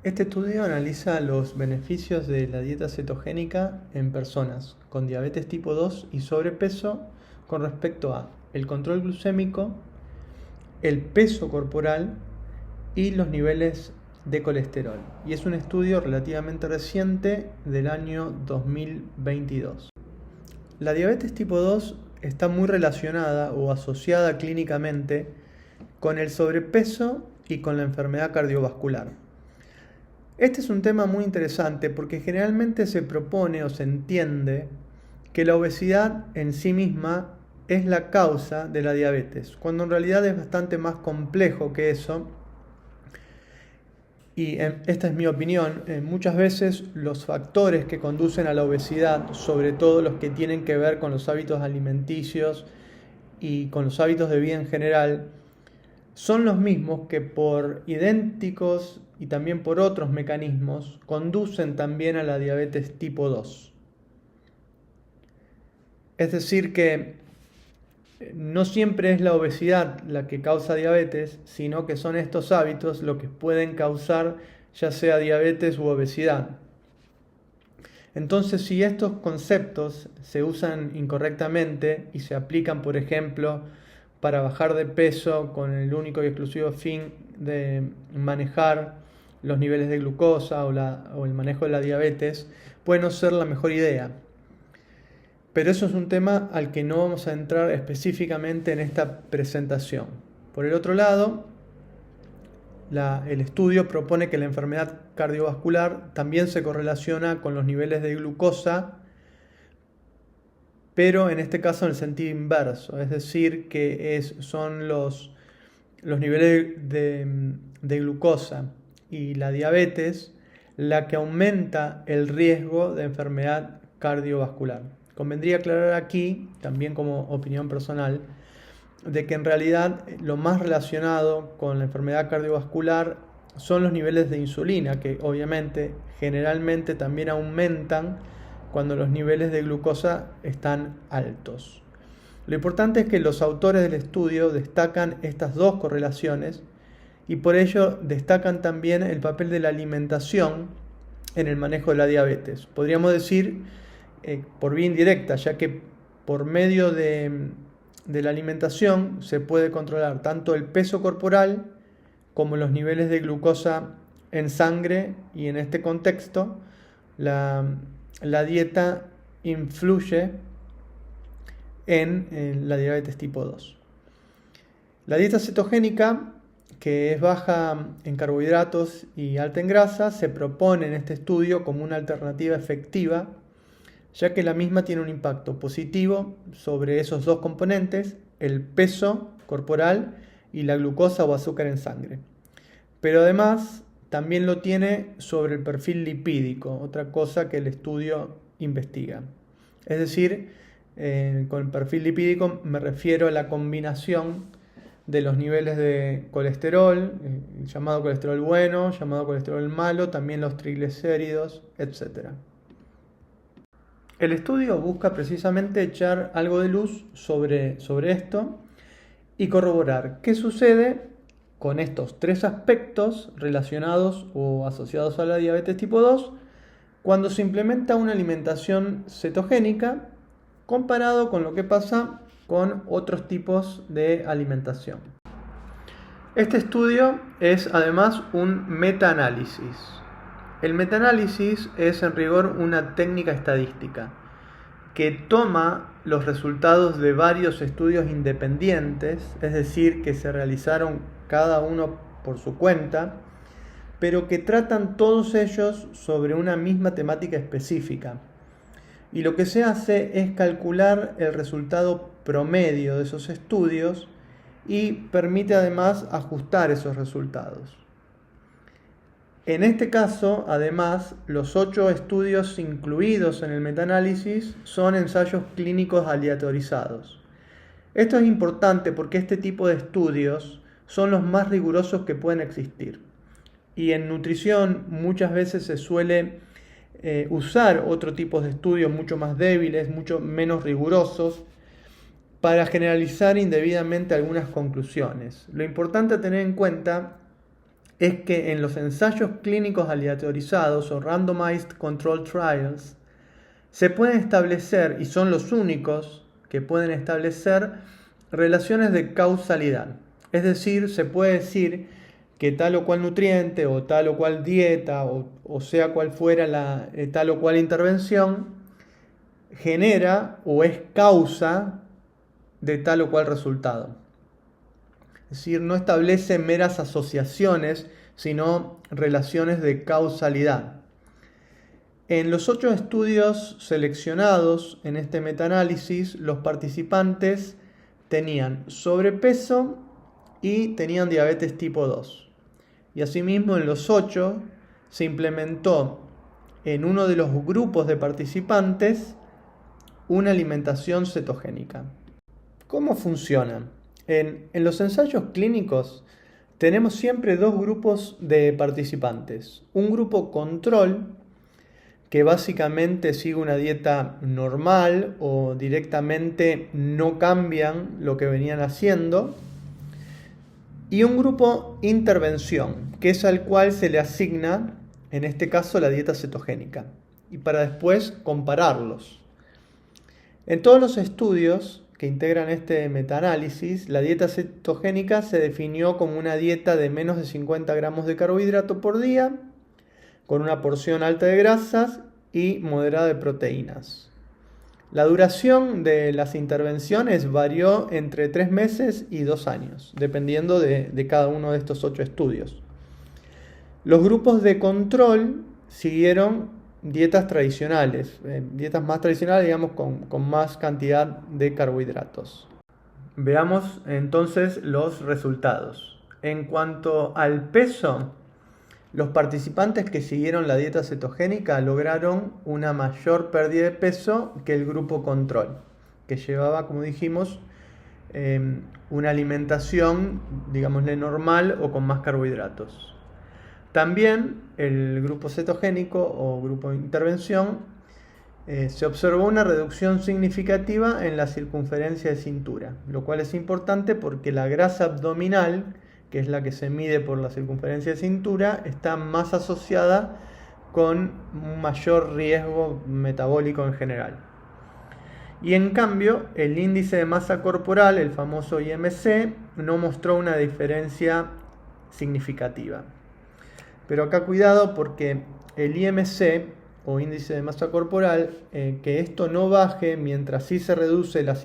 Este estudio analiza los beneficios de la dieta cetogénica en personas con diabetes tipo 2 y sobrepeso con respecto a el control glucémico, el peso corporal y los niveles de colesterol. Y es un estudio relativamente reciente del año 2022. La diabetes tipo 2 está muy relacionada o asociada clínicamente con el sobrepeso y con la enfermedad cardiovascular. Este es un tema muy interesante porque generalmente se propone o se entiende que la obesidad en sí misma es la causa de la diabetes, cuando en realidad es bastante más complejo que eso. Y esta es mi opinión, muchas veces los factores que conducen a la obesidad, sobre todo los que tienen que ver con los hábitos alimenticios y con los hábitos de vida en general, son los mismos que por idénticos y también por otros mecanismos conducen también a la diabetes tipo 2. Es decir que no siempre es la obesidad la que causa diabetes, sino que son estos hábitos los que pueden causar ya sea diabetes u obesidad. Entonces, si estos conceptos se usan incorrectamente y se aplican, por ejemplo, para bajar de peso con el único y exclusivo fin de manejar los niveles de glucosa o el manejo de la diabetes, puede no ser la mejor idea. Pero eso es un tema al que no vamos a entrar específicamente en esta presentación. Por el otro lado, el estudio propone que la enfermedad cardiovascular también se correlaciona con los niveles de glucosa, pero en este caso en el sentido inverso, es decir, que son los niveles de glucosa y la diabetes la que aumenta el riesgo de enfermedad cardiovascular. Convendría aclarar aquí, también como opinión personal, de que en realidad lo más relacionado con la enfermedad cardiovascular son los niveles de insulina, que obviamente generalmente también aumentan cuando los niveles de glucosa están altos. Lo importante es que los autores del estudio destacan estas dos correlaciones y por ello destacan también el papel de la alimentación en el manejo de la diabetes. Podríamos decir por vía indirecta, ya que por medio de la alimentación se puede controlar tanto el peso corporal como los niveles de glucosa en sangre, y en este contexto la dieta influye en la diabetes tipo 2. La dieta cetogénica, que es baja en carbohidratos y alta en grasa, se propone en este estudio como una alternativa efectiva, ya que la misma tiene un impacto positivo sobre esos dos componentes, el peso corporal y la glucosa o azúcar en sangre. Pero además también lo tiene sobre el perfil lipídico, otra cosa que el estudio investiga. Es decir, con el perfil lipídico me refiero a la combinación de los niveles de colesterol, llamado colesterol bueno, llamado colesterol malo, también los triglicéridos, etc. El estudio busca precisamente echar algo de luz sobre esto y corroborar qué sucede con estos tres aspectos relacionados o asociados a la diabetes tipo 2 cuando se implementa una alimentación cetogénica comparado con lo que pasa con otros tipos de alimentación. Este estudio es además un metaanálisis. El metaanálisis es en rigor una técnica estadística que toma los resultados de varios estudios independientes, es decir, que se realizaron cada uno por su cuenta, pero que tratan todos ellos sobre una misma temática específica. Y lo que se hace es calcular el resultado promedio de esos estudios y permite además ajustar esos resultados. En este caso, además, los 8 estudios incluidos en el metaanálisis son ensayos clínicos aleatorizados. Esto es importante porque este tipo de estudios son los más rigurosos que pueden existir. Y en nutrición muchas veces se suele usar otro tipo de estudios mucho más débiles, mucho menos rigurosos, para generalizar indebidamente algunas conclusiones. Lo importante a tener en cuenta es que en los ensayos clínicos aleatorizados o randomized control trials se pueden establecer, y son los únicos que pueden establecer, relaciones de causalidad. Es decir, se puede decir que tal o cual nutriente o tal o cual dieta o sea cual fuera tal o cual intervención genera o es causa de tal o cual resultado. Es decir, no establece meras asociaciones, sino relaciones de causalidad. En los 8 estudios seleccionados en este metaanálisis, los participantes tenían sobrepeso y tenían diabetes tipo 2. Y asimismo, en los 8 se implementó en uno de los grupos de participantes una alimentación cetogénica. ¿Cómo funciona? En los ensayos clínicos tenemos siempre 2 grupos de participantes. Un grupo control, que básicamente sigue una dieta normal o directamente no cambian lo que venían haciendo. Y un grupo intervención, que es al cual se le asigna, en este caso, la dieta cetogénica. Y para después compararlos. En todos los estudios que integran este metaanálisis, la dieta cetogénica se definió como una dieta de menos de 50 gramos de carbohidrato por día, con una porción alta de grasas y moderada de proteínas. La duración de las intervenciones varió entre 3 meses y 2 años, dependiendo de cada uno de estos 8 estudios. Los grupos de control siguieron dietas tradicionales, dietas más tradicionales, digamos, con más cantidad de carbohidratos. Veamos entonces los resultados. En cuanto al peso, los participantes que siguieron la dieta cetogénica lograron una mayor pérdida de peso que el grupo control, que llevaba, como dijimos, una alimentación, digámosle, normal o con más carbohidratos. También el grupo cetogénico o grupo de intervención se observó una reducción significativa en la circunferencia de cintura, lo cual es importante porque la grasa abdominal, que es la que se mide por la circunferencia de cintura, está más asociada con un mayor riesgo metabólico en general. Y en cambio, el índice de masa corporal, el famoso IMC, no mostró una diferencia significativa. Pero acá cuidado porque el IMC o índice de masa corporal, que esto no baje mientras sí se reduce la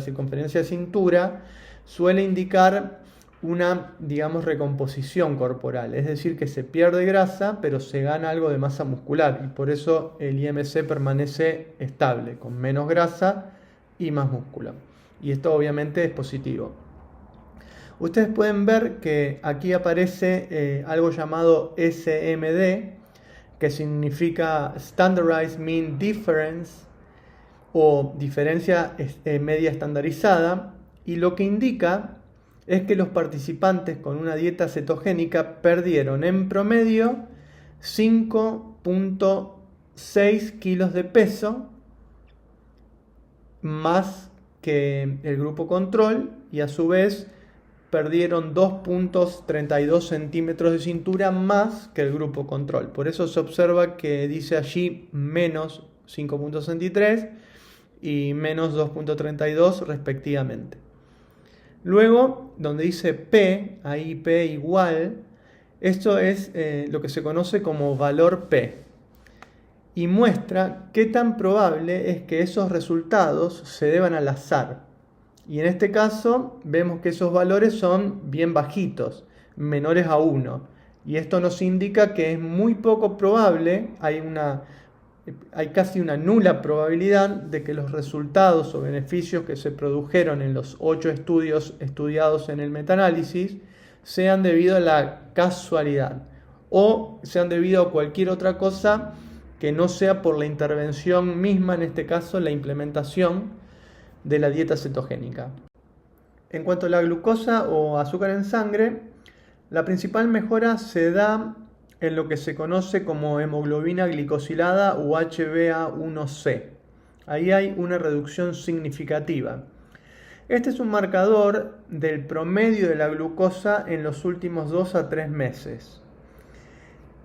circunferencia de cintura, suele indicar una, digamos, recomposición corporal. Es decir, que se pierde grasa, pero se gana algo de masa muscular. Y por eso el IMC permanece estable, con menos grasa y más músculo. Y esto obviamente es positivo. Ustedes pueden ver que aquí aparece algo llamado SMD, que significa Standardized Mean Difference o diferencia media estandarizada, y lo que indica es que los participantes con una dieta cetogénica perdieron en promedio 5.6 kilos de peso más que el grupo control, y a su vez perdieron 2.32 centímetros de cintura más que el grupo control. Por eso se observa que dice allí menos 5.63 y menos 2.32 respectivamente. Luego, donde dice P, ahí P igual, esto es lo que se conoce como valor P. Y muestra qué tan probable es que esos resultados se deban al azar. Y en este caso vemos que esos valores son bien bajitos, menores a 1. Y esto nos indica que es muy poco probable, hay casi una nula probabilidad de que los resultados o beneficios que se produjeron en los 8 estudios estudiados en el metaanálisis sean debido a la casualidad o sean debido a cualquier otra cosa que no sea por la intervención misma, en este caso la implementación de la dieta cetogénica. En cuanto a la glucosa o azúcar en sangre, la principal mejora se da en lo que se conoce como hemoglobina glicosilada o HbA1c. Ahí hay una reducción significativa. Este es un marcador del promedio de la glucosa en los últimos 2 a 3 meses.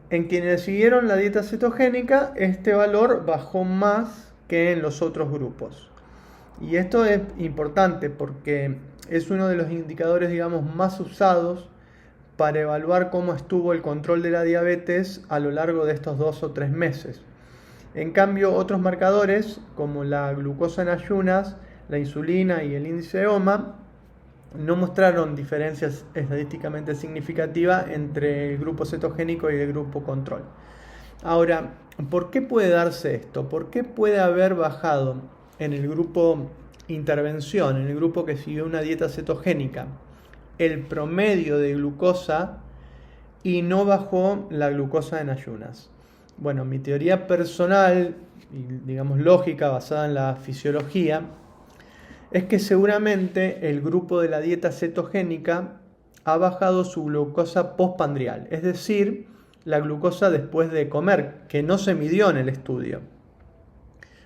En quienes siguieron la dieta cetogénica, este valor bajó más que en los otros grupos. Y esto es importante porque es uno de los indicadores, digamos, más usados para evaluar cómo estuvo el control de la diabetes a lo largo de estos 2 o 3 meses. En cambio, otros marcadores como la glucosa en ayunas, la insulina y el índice de OMA no mostraron diferencias estadísticamente significativas entre el grupo cetogénico y el grupo control. Ahora, ¿por qué puede darse esto? ¿Por qué puede haber bajado en el grupo intervención, en el grupo que siguió una dieta cetogénica, el promedio de glucosa y no bajó la glucosa en ayunas? Bueno, mi teoría personal y digamos lógica basada en la fisiología es que seguramente el grupo de la dieta cetogénica ha bajado su glucosa postprandial, es decir, la glucosa después de comer, que no se midió en el estudio.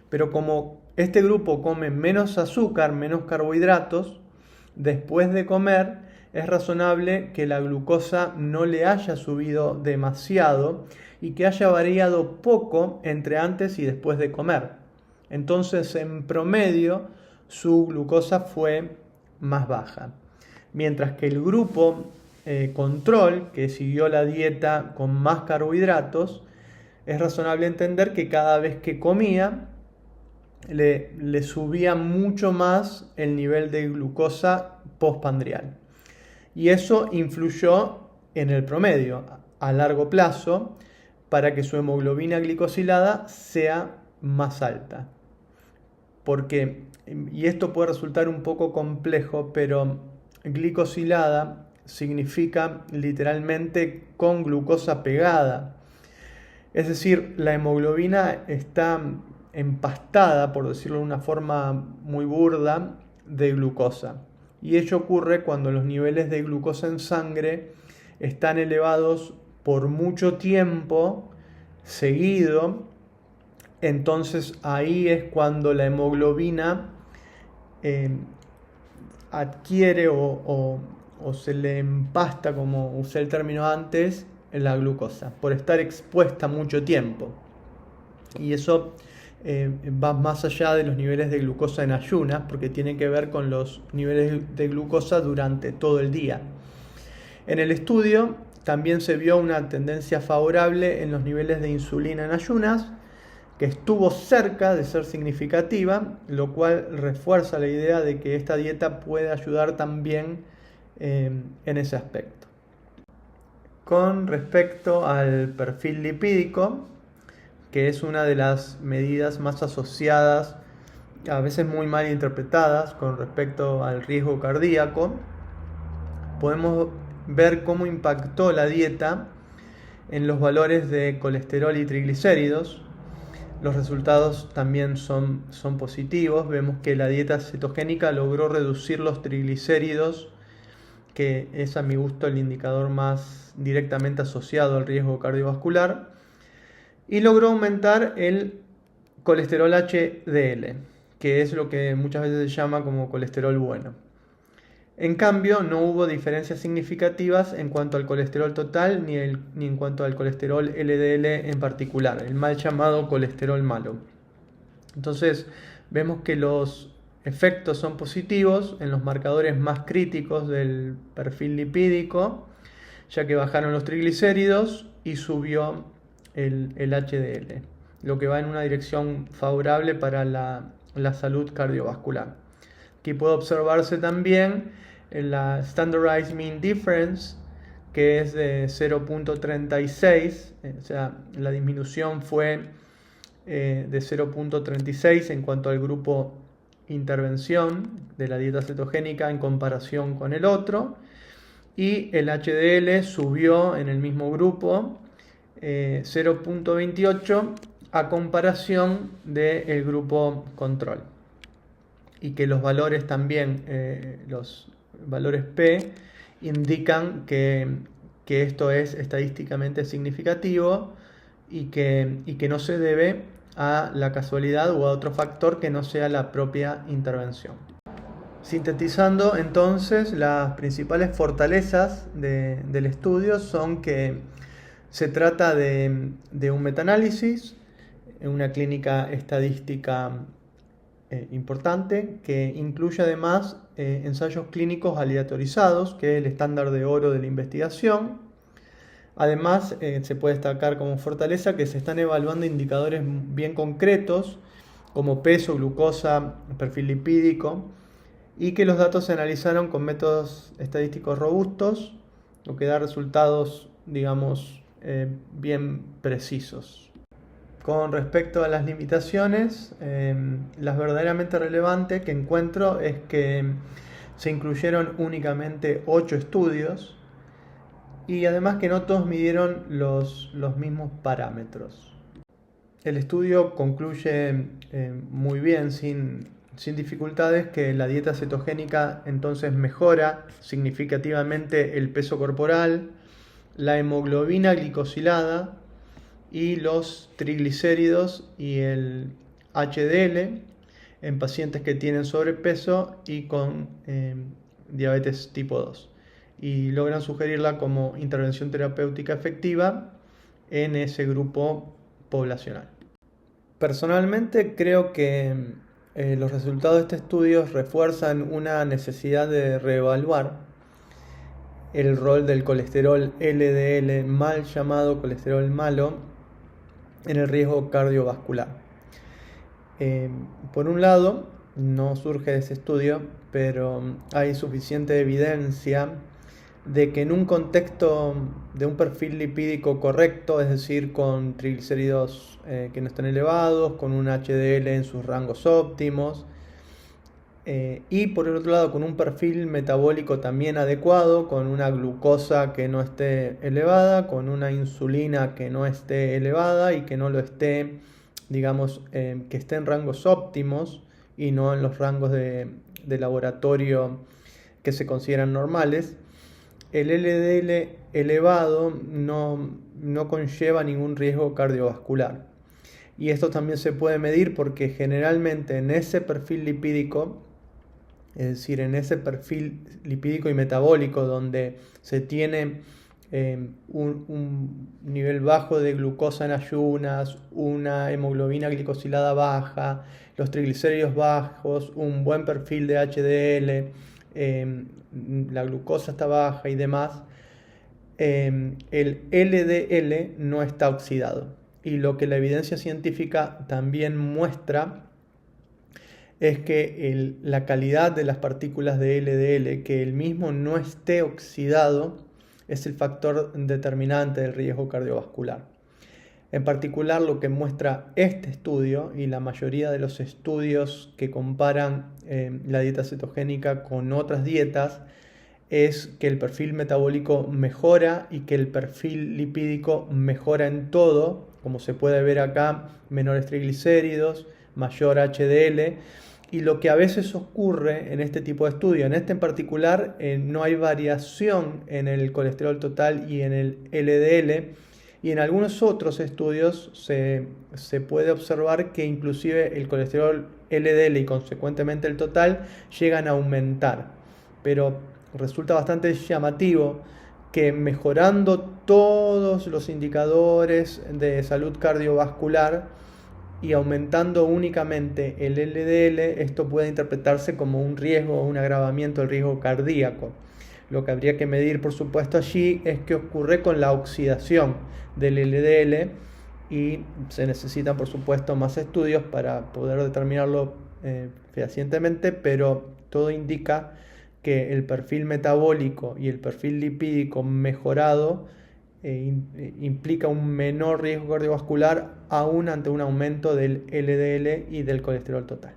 Pero como este grupo come menos azúcar, menos carbohidratos, después de comer es razonable que la glucosa no le haya subido demasiado y que haya variado poco entre antes y después de comer. Entonces, en promedio, su glucosa fue más baja. Mientras que el grupo control, que siguió la dieta con más carbohidratos, es razonable entender que cada vez que comía, le subía mucho más el nivel de glucosa postprandial. Y eso influyó en el promedio a largo plazo para que su hemoglobina glicosilada sea más alta. Porque, y esto puede resultar un poco complejo, pero glicosilada significa literalmente con glucosa pegada. Es decir, la hemoglobina está empastada, por decirlo de una forma muy burda, de glucosa. Y ello ocurre cuando los niveles de glucosa en sangre están elevados por mucho tiempo seguido. Entonces ahí es cuando la hemoglobina adquiere o se le empasta, como usé el término antes, la glucosa, por estar expuesta mucho tiempo. Y eso va más allá de los niveles de glucosa en ayunas, porque tiene que ver con los niveles de glucosa durante todo el día. En el estudio también se vio una tendencia favorable en los niveles de insulina en ayunas, que estuvo cerca de ser significativa, lo cual refuerza la idea de que esta dieta puede ayudar también en ese aspecto. Con respecto al perfil lipídico, que es una de las medidas más asociadas, a veces muy mal interpretadas, con respecto al riesgo cardíaco, podemos ver cómo impactó la dieta en los valores de colesterol y triglicéridos. Los resultados también son positivos. Vemos que la dieta cetogénica logró reducir los triglicéridos, que es a mi gusto el indicador más directamente asociado al riesgo cardiovascular, y logró aumentar el colesterol HDL, que es lo que muchas veces se llama como colesterol bueno. En cambio, no hubo diferencias significativas en cuanto al colesterol total ni en cuanto al colesterol LDL en particular, el mal llamado colesterol malo. Entonces, vemos que los efectos son positivos en los marcadores más críticos del perfil lipídico, ya que bajaron los triglicéridos y subió el HDL, lo que va en una dirección favorable para la salud cardiovascular. Aquí puede observarse también la Standardized Mean Difference, que es de 0.36, o sea, la disminución fue de 0.36 en cuanto al grupo intervención de la dieta cetogénica en comparación con el otro, y el HDL subió en el mismo grupo 0.28 a comparación del grupo control, y que los valores también, los valores P, indican que esto es estadísticamente significativo y que no se debe a la casualidad o a otro factor que no sea la propia intervención. Sintetizando, entonces, las principales fortalezas del estudio son que se trata de un metaanálisis, una clínica estadística importante, que incluye además ensayos clínicos aleatorizados, que es el estándar de oro de la investigación. Además, se puede destacar como fortaleza que se están evaluando indicadores bien concretos, como peso, glucosa, perfil lipídico, y que los datos se analizaron con métodos estadísticos robustos, lo que da resultados, digamos, bien precisos. Con respecto a las limitaciones, las verdaderamente relevantes que encuentro es que se incluyeron únicamente 8 estudios y además que no todos midieron los mismos parámetros. El estudio concluye muy bien, sin dificultades, que la dieta cetogénica entonces mejora significativamente el peso corporal, la hemoglobina glicosilada y los triglicéridos y el HDL en pacientes que tienen sobrepeso y con diabetes tipo 2, y logran sugerirla como intervención terapéutica efectiva en ese grupo poblacional. Personalmente creo que los resultados de este estudio refuerzan una necesidad de reevaluar el rol del colesterol LDL, mal llamado colesterol malo, en el riesgo cardiovascular. Por un lado, no surge de ese estudio, pero hay suficiente evidencia de que en un contexto de un perfil lipídico correcto, es decir, con triglicéridos que no están elevados, con un HDL en sus rangos óptimos, y por el otro lado con un perfil metabólico también adecuado, con una glucosa que no esté elevada, con una insulina que no esté elevada y que no lo esté, digamos, que esté en rangos óptimos y no en los rangos de laboratorio que se consideran normales. El LDL elevado no conlleva ningún riesgo cardiovascular. Y esto también se puede medir porque generalmente en ese perfil lipídico, es decir, en ese perfil lipídico y metabólico donde se tiene un nivel bajo de glucosa en ayunas, una hemoglobina glicosilada baja, los triglicéridos bajos, un buen perfil de HDL, la glucosa está baja y demás, el LDL no está oxidado. Y lo que la evidencia científica también muestra es que la calidad de las partículas de LDL, que el mismo no esté oxidado, es el factor determinante del riesgo cardiovascular. En particular, lo que muestra este estudio y la mayoría de los estudios que comparan la dieta cetogénica con otras dietas es que el perfil metabólico mejora y que el perfil lipídico mejora en todo, como se puede ver acá, menores triglicéridos, mayor HDL. Y lo que a veces ocurre en este tipo de estudio, en este en particular, no hay variación en el colesterol total y en el LDL, y en algunos otros estudios se puede observar que inclusive el colesterol LDL y consecuentemente el total llegan a aumentar. Pero resulta bastante llamativo que mejorando todos los indicadores de salud cardiovascular y aumentando únicamente el LDL, esto puede interpretarse como un riesgo o un agravamiento del riesgo cardíaco. Lo que habría que medir, por supuesto, allí es qué ocurre con la oxidación del LDL, y se necesitan, por supuesto, más estudios para poder determinarlo fehacientemente, pero todo indica que el perfil metabólico y el perfil lipídico mejorado implica un menor riesgo cardiovascular aún ante un aumento del LDL y del colesterol total.